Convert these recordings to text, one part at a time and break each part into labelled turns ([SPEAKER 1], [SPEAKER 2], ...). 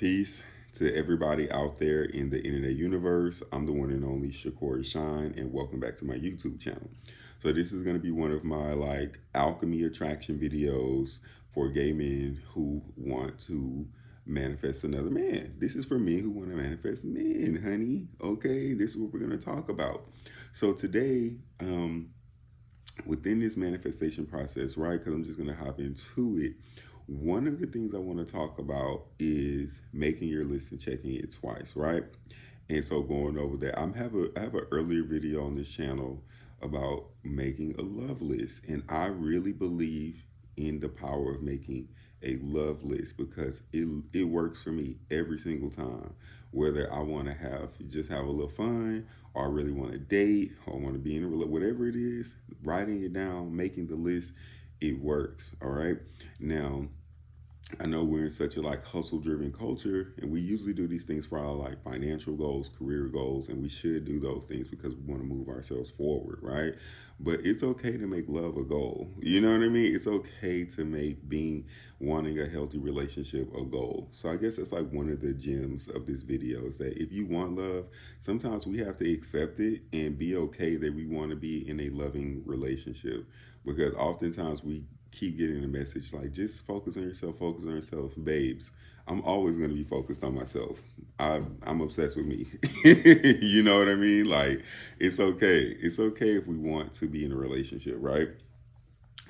[SPEAKER 1] Peace to everybody out there in the internet universe. I'm the one and only Shakur Shine, and welcome back to my YouTube channel. So this is going to be one of my alchemy attraction videos for gay men who want to manifest another man. This is for men who want to manifest men, honey. Okay, this is what we're going to talk about. So today, within this manifestation process, right? Because I'm just going to hop into it. One of the things I want to talk about is making your list and checking it twice, right? And so going over that, I have an earlier video on this channel about making a love list, and I really believe in the power of making a love list because it works for me every single time. Whether I want to have a little fun, or I really want to date, or want to be in a relationship, whatever it is, writing it down, making the list, it works. All right. Now, I know we're in such a hustle driven culture, and we usually do these things for our financial goals, career goals, and we should do those things because we want to move ourselves forward, right? But it's okay to make love a goal. You know what I mean? It's okay to make being wanting a healthy relationship a goal. So I guess that's one of the gems of this video is that if you want love, sometimes we have to accept it and be okay that we want to be in a loving relationship because oftentimes we keep getting the message just focus on yourself, babes. I'm always going to be focused on myself. I'm obsessed with me. You know what I mean? It's okay. It's okay if we want to be in a relationship, right?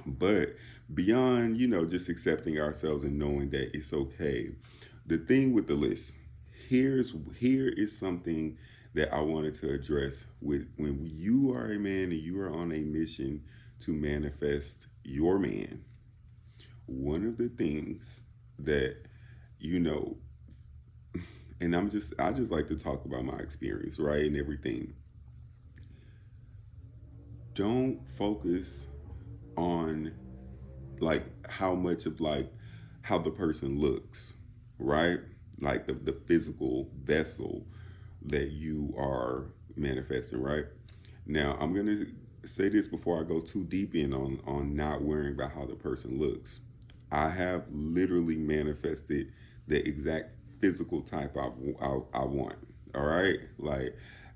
[SPEAKER 1] But beyond, just accepting ourselves and knowing that it's okay. The thing with the list, here is something that I wanted to address with when you are a man and you are on a mission to manifest your man. One of the things that you know and I just like to talk about my experience, right? And everything. Don't focus on how much of how the person looks, right? Like the physical vessel that you are manifesting, right? Now I'm gonna say this before I go too deep in on not worrying about how the person looks. I have literally manifested the exact physical type I want. All right,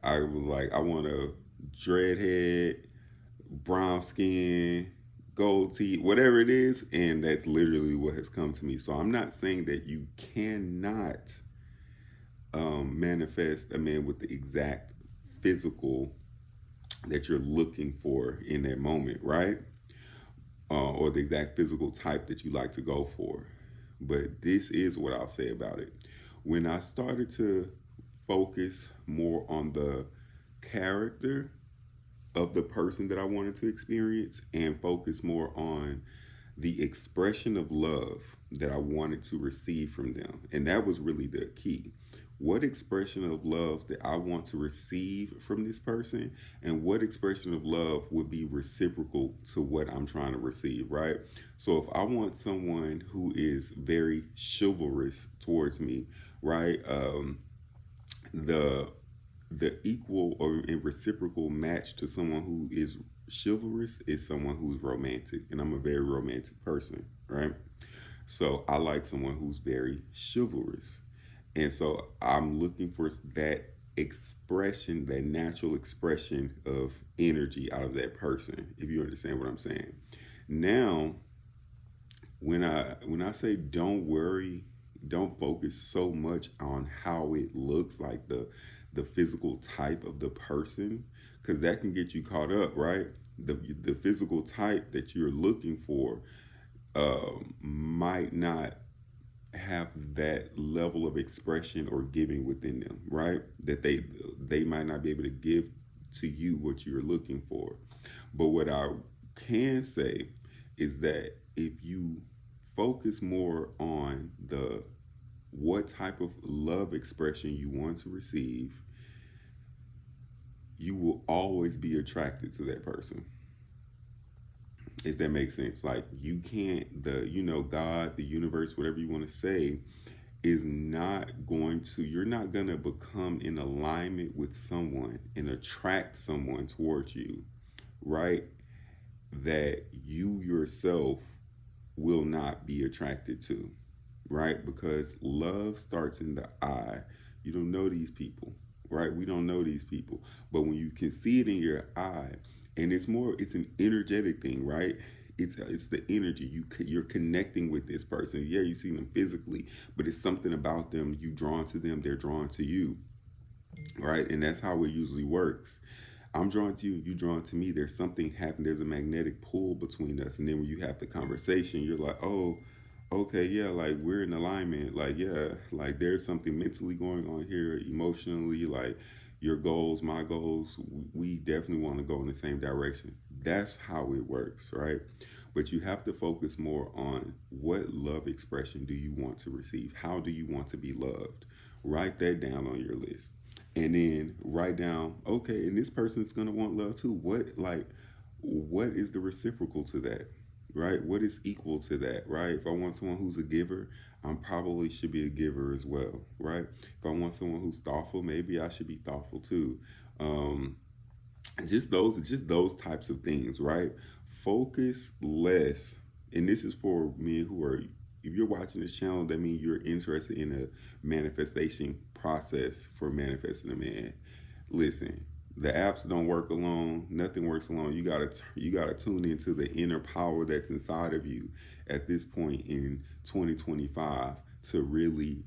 [SPEAKER 1] I want a dreadhead, brown skin, gold teeth, whatever it is, and that's literally what has come to me. So I'm not saying that you cannot manifest a man with the exact physical that you're looking for in that moment, right? Or the exact physical type that you like to go for. But this is what I'll say about it. When I started to focus more on the character of the person that I wanted to experience and focus more on the expression of love that I wanted to receive from them. And that was really the key. What expression of love that I want to receive from this person, and what expression of love would be reciprocal to what I'm trying to receive, right? So if I want someone who is very chivalrous towards me, right? The equal or reciprocal match to someone who is chivalrous is someone who's romantic, and I'm a very romantic person, right? So I like someone who's very chivalrous, and so I'm looking for that expression, that natural expression of energy out of that person, if you understand what I'm saying. Now, when I say don't worry, don't focus so much on how it looks, like the physical type of the person, because that can get you caught up, right? The physical type that you're looking for might not have that level of expression or giving within them, right? That they might not be able to give to you what you're looking for. But what I can say is that if you focus more on the what type of love expression you want to receive, you will always be attracted to that person. If that makes sense. Like you can't God, the universe, whatever you want to say, is not going to you're not going to become in alignment with someone and attract someone towards you, right? That you yourself will not be attracted to. right? Because love starts in the eye. You don't know these people, right? We don't know these people. But when you can see it in your eye, and it's an energetic thing, right? It's the energy you're connecting with this person. Yeah, you see them physically, but it's something about them. You drawn to them, they're drawn to you, right? And that's how it usually works. I'm drawn to you, you drawn to me. There's something happened. There's a magnetic pull between us. And then when you have the conversation, you're like, oh, okay, yeah, like we're in alignment. Like, yeah, like there's something mentally going on here, emotionally, like your goals, my goals, we definitely want to go in the same direction. That's how it works, right? But you have to focus more on what love expression do you want to receive? How do you want to be loved? Write that down on your list. And then write down, okay, and this person's gonna want love too. What is the reciprocal to that? Right? What is equal to that? Right? If I want someone who's a giver, I probably should be a giver as well, right? If I want someone who's thoughtful, maybe I should be thoughtful too. Um, just those types of things, right? Focus less, and this is for men who are. If you're watching this channel, that means you're interested in a manifestation process for manifesting a man. Listen, the apps don't work alone. Nothing works alone. You gotta tune into the inner power that's inside of you at this point in 2025 to really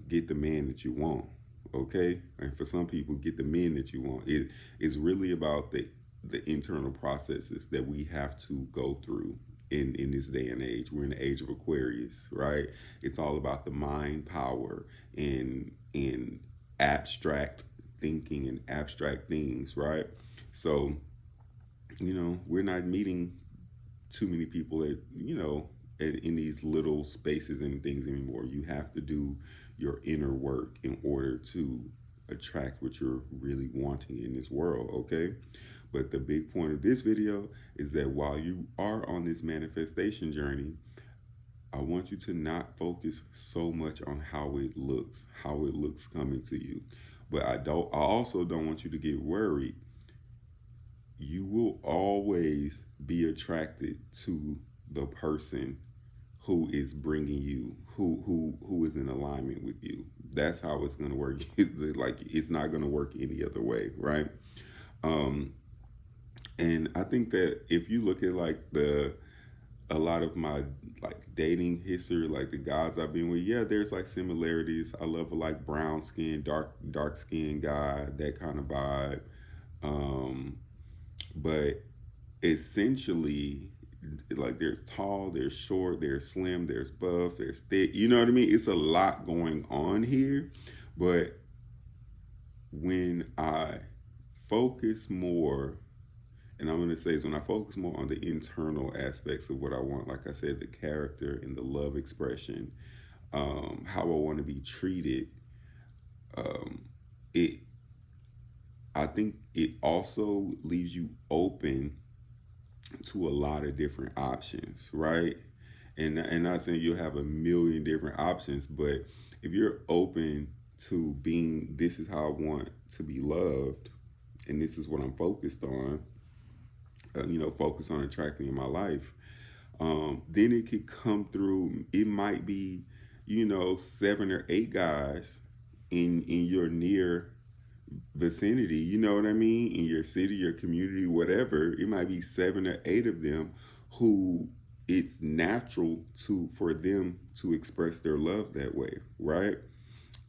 [SPEAKER 1] get the man that you want. Okay, and for some people, get the men that you want. It is really about the internal processes that we have to go through in this day and age. We're in the age of Aquarius, right? It's all about the mind power and abstract thinking and abstract things, right? So, we're not meeting too many people in these little spaces and things anymore. You have to do your inner work in order to attract what you're really wanting in this world, okay? But the big point of this video is that while you are on this manifestation journey, I want you to not focus so much on how it looks coming to you. But I also don't want you to get worried. You will always be attracted to the person who is bringing you, who is in alignment with you. That's how it's going to work. Like, it's not going to work any other way, right? um and I think that if you look at like a lot of my like dating history, like the guys I've been with, yeah, there's like similarities. I love a like brown skin, dark skin guy, that kind of vibe. um but essentially, like, there's tall, there's short, there's slim, there's buff, there's thick. You know what I mean? It's a lot going on here. But when I focus more, and I'm going to say is when I focus more on the internal aspects of what I want, like I said, the character and the love expression, how I want to be treated, um, it I think it also leaves you open to a lot of different options, right? And not saying you'll have a million different options, but if you're open to being, this is how I want to be loved, and this is what I'm focused on, focus on attracting in my life, then it could come through. It might be, 7 or 8 guys in your near vicinity, you know what I mean, in your city, your community, whatever. It might be 7 or 8 of them who it's natural for them to express their love that way, right?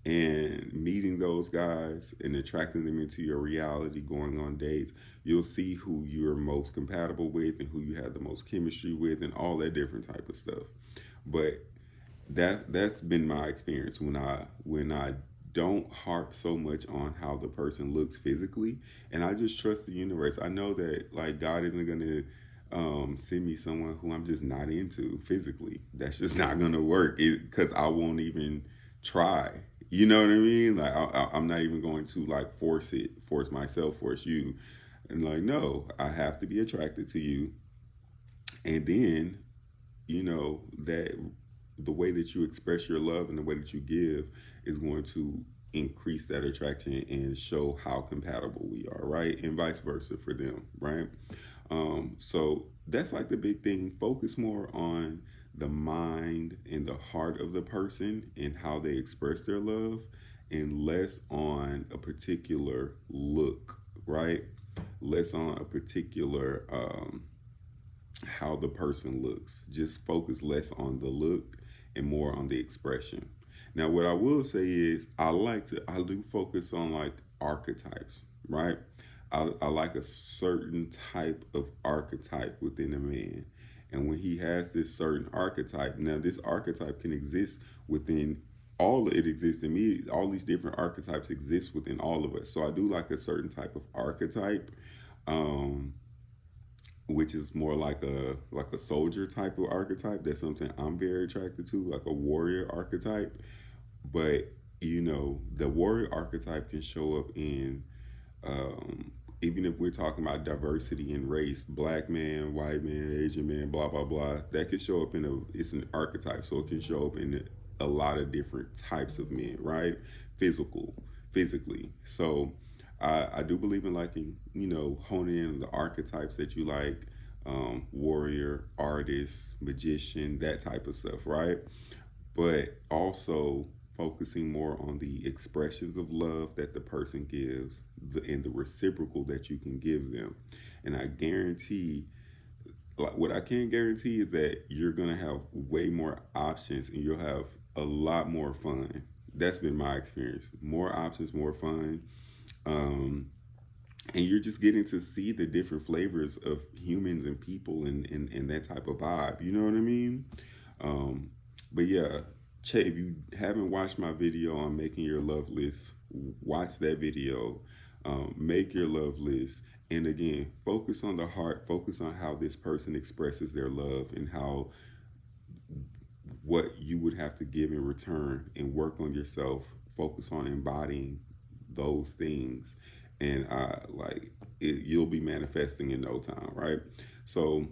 [SPEAKER 1] And meeting those guys and attracting them into your reality, going on dates, you'll see who you're most compatible with and who you have the most chemistry with and all that different type of stuff. But that's been my experience when I don't harp so much on how the person looks physically, and I just trust the universe. I know that, like, God isn't gonna send me someone who I'm just not into physically. That's just not gonna work, because I won't even try. You know what I mean? Like, I'm not even going to like force myself, force you, and like, no, I have to be attracted to you, and then that the way that you express your love and the way that you give is going to increase that attraction and show how compatible we are, right? And vice versa for them, right? So that's like the big thing. Focus more on the mind and the heart of the person and how they express their love, and less on a particular look, right? Less on a particular how the person looks. Just focus less on the look and more on the expression. Now, what I will say is I do focus on like archetypes, right? I like a certain type of archetype within a man. And when he has this certain archetype, now this archetype can exist within it exists in me. All these different archetypes exist within all of us. So I do like a certain type of archetype. Um, which is more like a soldier type of archetype. That's something I'm very attracted to, like a warrior archetype. But the warrior archetype can show up in even if we're talking about diversity in race, black man, white man, Asian man, blah blah blah. That could show up it's an archetype, so it can show up in a lot of different types of men, right? Physically. So I do believe in liking, honing in the archetypes that you like, warrior, artist, magician, that type of stuff, right? But also focusing more on the expressions of love that the person gives and the reciprocal that you can give them. And I guarantee, like what I can guarantee is that you're gonna have way more options and you'll have a lot more fun. That's been my experience. More options, more fun. Um, and you're just getting to see the different flavors of humans and people and that type of vibe. You know what I mean? Um, but yeah, Che, if you haven't watched my video on making your love list, watch that video. Make your love list. And again, focus on the heart, focus on how this person expresses their love and how what you would have to give in return, and work on yourself. Focus on embodying those things, and you'll be manifesting in no time, right? So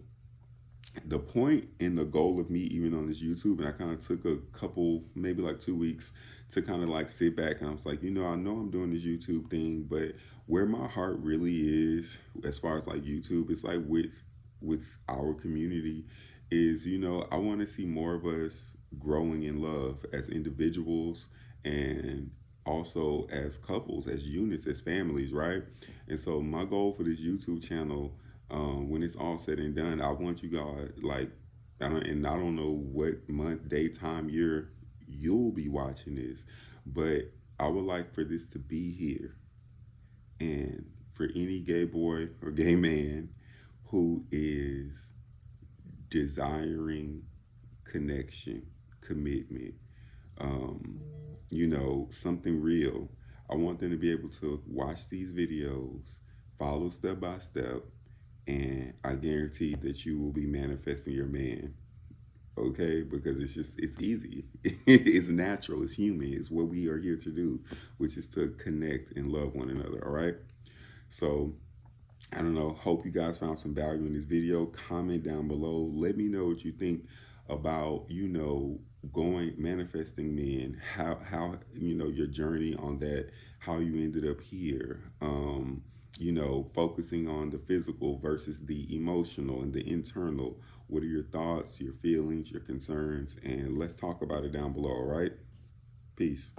[SPEAKER 1] the point and the goal of me even on this YouTube, and I kind of took a couple, maybe like 2 weeks to kind of like sit back, and I was like, I know I'm doing this YouTube thing, but where my heart really is as far as like YouTube, it's like with our community is, I want to see more of us growing in love as individuals and also as couples, as units, as families, right? And so my goal for this YouTube channel, when it's all said and done, I want you guys like, and I don't know what month, day, time, year you'll be watching this, but I would like for this to be here, and for any gay boy or gay man who is desiring connection, commitment, um, something real. I want them to be able to watch these videos, follow step by step, and I guarantee that you will be manifesting your man. Okay, because it's easy, it's natural, it's human, it's what we are here to do, which is to connect and love one another. All right, so I don't know. Hope you guys found some value in this video. Comment down below. Let me know what you think about, going manifesting men. How your journey on that. How you ended up here. Focusing on the physical versus the emotional and the internal. What are your thoughts, your feelings, your concerns? And let's talk about it down below. All right. Peace.